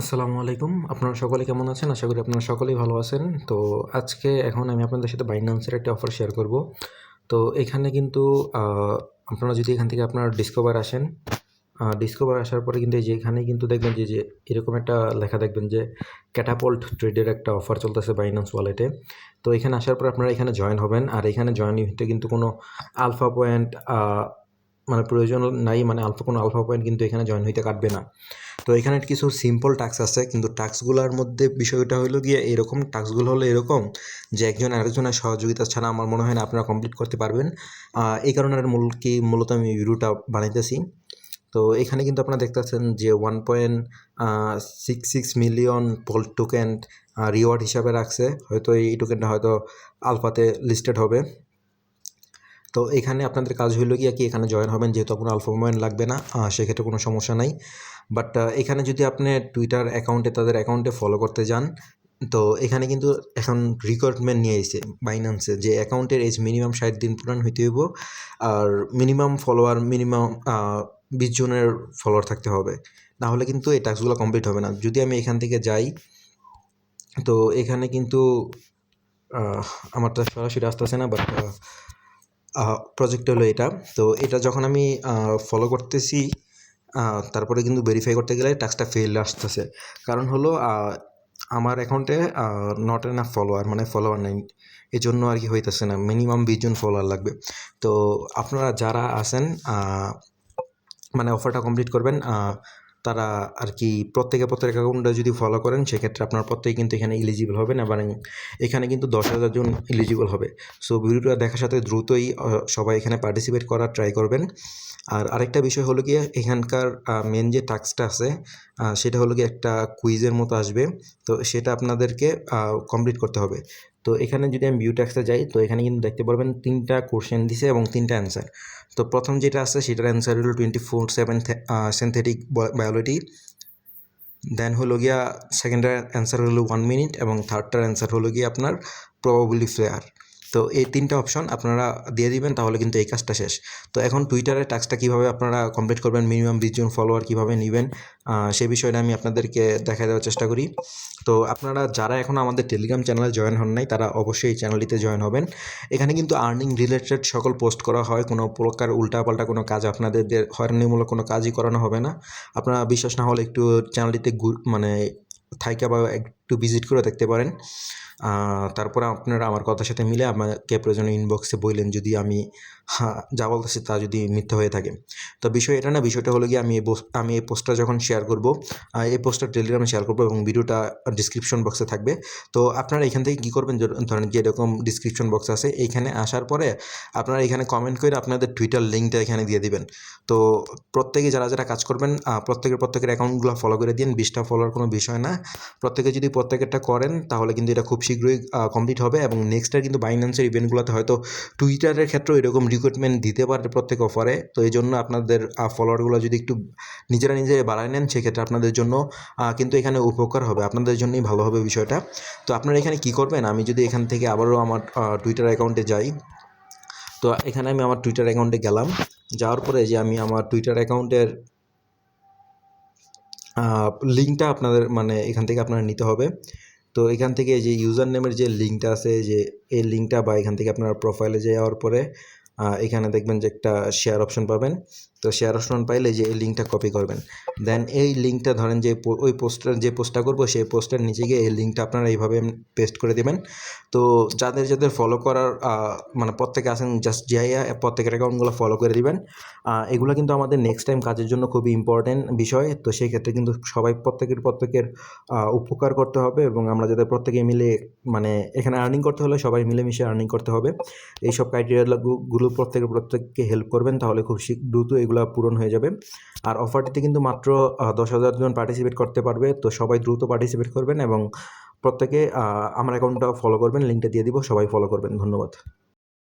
আসসালামু আলাইকুম। আপনারা সকলে কেমন আছেন? আশা করি আপনারা সকলেই ভালো আছেন। তো আজকে আমি আপনাদের সাথে Binance-এর একটা অফার শেয়ার করব। তো এখানে কিন্তু আ আপনারা যদি এখান থেকে আপনারা ডিসকভার আসেন, ডিসকভার আসার পরে কিন্তু এই যে এখানেই কিন্তু দেখবেন যে এরকম একটা লেখা দেখবেন যে ক্যাটাপল্ট ট্রেডের একটা অফার চলতেছে Binance ওয়ালেটে। তো এখানে আসার পর আপনারা এখানে জয়েন হবেন। আর এখানে জয়েন হতে কিন্তু কোনো আলফা পয়েন্ট মানে প্রয়োজন নাই, মানে কোনো আলফা পয়েন্ট কিন্তু এখানে জয়েন হইতে কাটবে না। তো এখানে কিছু সিম্পল টাস্ক আছে, কিন্তু টাস্কগুলোর মধ্যে বিষয়টা হলো গিয়ে এরকম, টাস্কগুলো হলো এরকম যে একজন আরেকজনের সহযোগিতা ছাড়া আমার মনে হয় না আপনারা কমপ্লিট করতে পারবেন। এই কারণে মূলত আমি ভিডিওটা বানাইতেছি। তো এখানে কিন্তু আপনারা দেখতে পাচ্ছেন যে 1.66 মিলিয়ন পোল্ট টোকেন রিওয়ার্ড হিসাবে রাখছে। হয়তো এই টোকেনটা হয়তো আলফাতে লিস্টেড হবে। তো এখানে আপনাদের কাজ হইল গিয়ে কি এখানে জয়েন হবেন, যেহেতু কোনো আলফা পয়েন্ট লাগবে না, সেক্ষেত্রে কোনো সমস্যা নাই। বাট এখানে যদি আপনি টুইটার অ্যাকাউন্টে তাদের অ্যাকাউন্টে ফলো করতে যান, তো এখানে কিন্তু এখন রিকোয়ারমেন্ট নিয়ে এসেছে বাইন্যান্সে যে অ্যাকাউন্টের এজ মিনিমাম 60 দিন পূরণ হইতে হইব, আর মিনিমাম 20 জনের ফলোয়ার থাকতে হবে, না হলে কিন্তু এই টাস্কগুলো কমপ্লিট হবে না। যদি আমি এখান থেকে যাই, তো এখানে কিন্তু আমারটা সরাসরি আসতেছে না, বাট প্রজেক্ট হলো এটা। তো এটা যখন আমি ফলো করতেছি, তারপরে কিন্তু ভেরিফাই করতে গেলে টাস্কটা ফেল আসতেছে। কারণ হলো আমার অ্যাকাউন্টে নট এনাফ ফলোয়ার, মানে ফলোয়ার নেই, এই জন্য আর কি হইতেছে না। মিনিমাম 20 জন ফলোয়ার লাগবে। তো আপনারা যারা আছেন মানে অফারটা কমপ্লিট করবেন, তারা আর কি প্রত্যেকের অ্যাকাউন্টে যদি ফলো করেন, সেক্ষেত্রে আপনার প্রত্যেকে কিন্তু এখানে এলিজিবল হবেন, এবং এখানে কিন্তু 10,000 জন এলিজিবল হবে। সো ভিডিওটা দেখার সাথে দ্রুতই সবাই এখানে পার্টিসিপেট করার ট্রাই করবেন। আর আরেকটা বিষয় হলো গিয়ে এখানকার মেন যে টাস্কটা আছে, সেটা হলো গিয়ে একটা কুইজের মতো আসবে। তো সেটা আপনাদেরকে কমপ্লিট করতে হবে। তো এখানে যদি আমি ভিউ ট্যাক্সে যাই, তো এখানে কিন্তু দেখতে পারবেন 3টা কোশ্চেন দিছে এবং 3টা অ্যান্সার। তো প্রথম যেটা আছে সেটার অ্যান্সার হলো 24/7 সিনথেটিক বায়োলজি। দেন হলো গিয়া সেকেন্ডটার অ্যান্সার হলো 1 মিনিট, এবং থার্ডটার অ্যান্সার হলো গিয়ে আপনার প্রবাবিলি ফেয়ার। তো এই 3টা অপশন আপনারা দিয়ে দিবেন, তাহলে কিন্তু এই কাজটা শেষ। তো এখন টুইটারের টাস্কটা কীভাবে আপনারা কমপ্লিট করবেন, মিনিমাম 20 জন ফলোয়ার কীভাবে নেবেন, সেই বিষয়টা আমি আপনাদেরকে দেখায় দেওয়ার চেষ্টা করি। তো আপনারা যারা এখনও আমাদের টেলিগ্রাম চ্যানেলে জয়েন হন নাই, তারা অবশ্যই এই চ্যানেলটিতে জয়েন হবেন। এখানে কিন্তু আর্নিং রিলেটেড সকল পোস্ট করা হয়, কোনো প্রকার উল্টাপাল্টা কোনো কাজ আপনাদের হয়রানিমূলক কোনো কাজই করানো হবে না। আপনারা বিশ্বাস না হলে একটু চ্যানেলটিতে মানে থাইকা বা একটু ভিজিট করে দেখতে পারেন। তারপরে আপনারা আমার কথার সাথে মিলে আমাকে প্রয়োজনে ইনবক্সে বললেন যদি আমি যা বলতেছি তা যদি মিথ্যা হয়ে থাকে। তো বিষয় এটা না, বিষয়টা হলো গিয়ে আমি এই পোস্টটা যখন শেয়ার করব, এই পোস্টটা টেলিগ্রামে শেয়ার করব এবং ভিডিওটা ডিসক্রিপশন বক্সে থাকবে। তো আপনারা এখান থেকে কী করবেন, ধরেন যে এরকম ডিসক্রিপশন বক্স আছে, এইখানে আসার পরে আপনারা এখানে কমেন্ট করে আপনাদের টুইটার লিঙ্কটা এখানে দিয়ে দিবেন। তো প্রত্যেকে যারা কাজ করবেন, প্রত্যেকের অ্যাকাউন্টগুলো ফলো করে দিন। 20টা ফলোয়ার কোনো বিষয় না। প্রত্যেকে যদি প্রত্যেকেরটা করেন, তাহলে কিন্তু এটা খুব শীঘ্রই কমপ্লিট হবে। এবং নেক্সটের কিন্তু বাইন্যান্সের ইভেন্টগুলোতে হয়তো টুইটারের ক্ষেত্রেও এরকম রিক্রুটমেন্ট দিতে পারে প্রত্যেক অফারে। তো এই জন্য আপনাদের ফলোয়ারগুলো যদি একটু নিজে বাড়ায় নেন, সেক্ষেত্রে আপনাদের জন্য কিন্তু এখানে উপকার হবে, আপনাদের জন্যই ভালো হবে বিষয়টা। তো আপনারা এখানে কী করবেন, আমি যদি এখান থেকে আবারও আমার টুইটার অ্যাকাউন্টে যাই, তো এখানে আমি আমার টুইটার অ্যাকাউন্টে গেলাম। যাওয়ার পরে যে আমি আমার টুইটার অ্যাকাউন্টের লিঙ্কটা আপনাদের মানে এখান থেকে আপনারা নিতে হবে। তো এখান থেকে যে ইউজার নেমের যে লিঙ্কটা আছে, যে এই লিঙ্কটা, বা এখান থেকে আপনার প্রোফাইলে যাওয়ার পরে এখানে দেখবেন যে একটা শেয়ার অপশন পাবেন। তো শেয়ার অপশন পাইলে যে এই লিঙ্কটা কপি করবেন। দেন এই লিঙ্কটা ধরেন যে ওই পোস্টটা করবো, সেই পোস্টের নিচে গিয়ে এই লিঙ্কটা আপনারা এইভাবে পেস্ট করে দেবেন। তো যাদের ফলো করার মানে প্রত্যেকে আছেন, জাস্ট যাইয়া প্রত্যেকের অ্যাকাউন্টগুলো ফলো করে দিবেন। এগুলো কিন্তু আমাদের নেক্সট টাইম কাজের জন্য খুবই ইম্পর্টেন্ট বিষয়। তো সেই ক্ষেত্রে কিন্তু সবাই প্রত্যেকের উপকার করতে হবে, এবং আমরা যাতে প্রত্যেকে মিলে মানে এখানে আর্নিং করতে হলে সবাই মিলেমিশে আর্নিং করতে হবে। এইসব ক্রাইটেরিয়াগুলো প্রত্যেককে হেল্প করবেন, তাহলে খুব দ্রুত এগুলো পূরণ হয়ে যাবে। আর অফারটিতে কিন্তু মাত্র 10,000 জন পার্টিসিপেট করতে পারবে। তো সবাই দ্রুত পার্টিসিপেট করবেন, এবং প্রত্যেকে আমার অ্যাকাউন্টটা ফলো করবেন, লিঙ্কটা দিয়ে দিব, সবাই ফলো করবেন। ধন্যবাদ।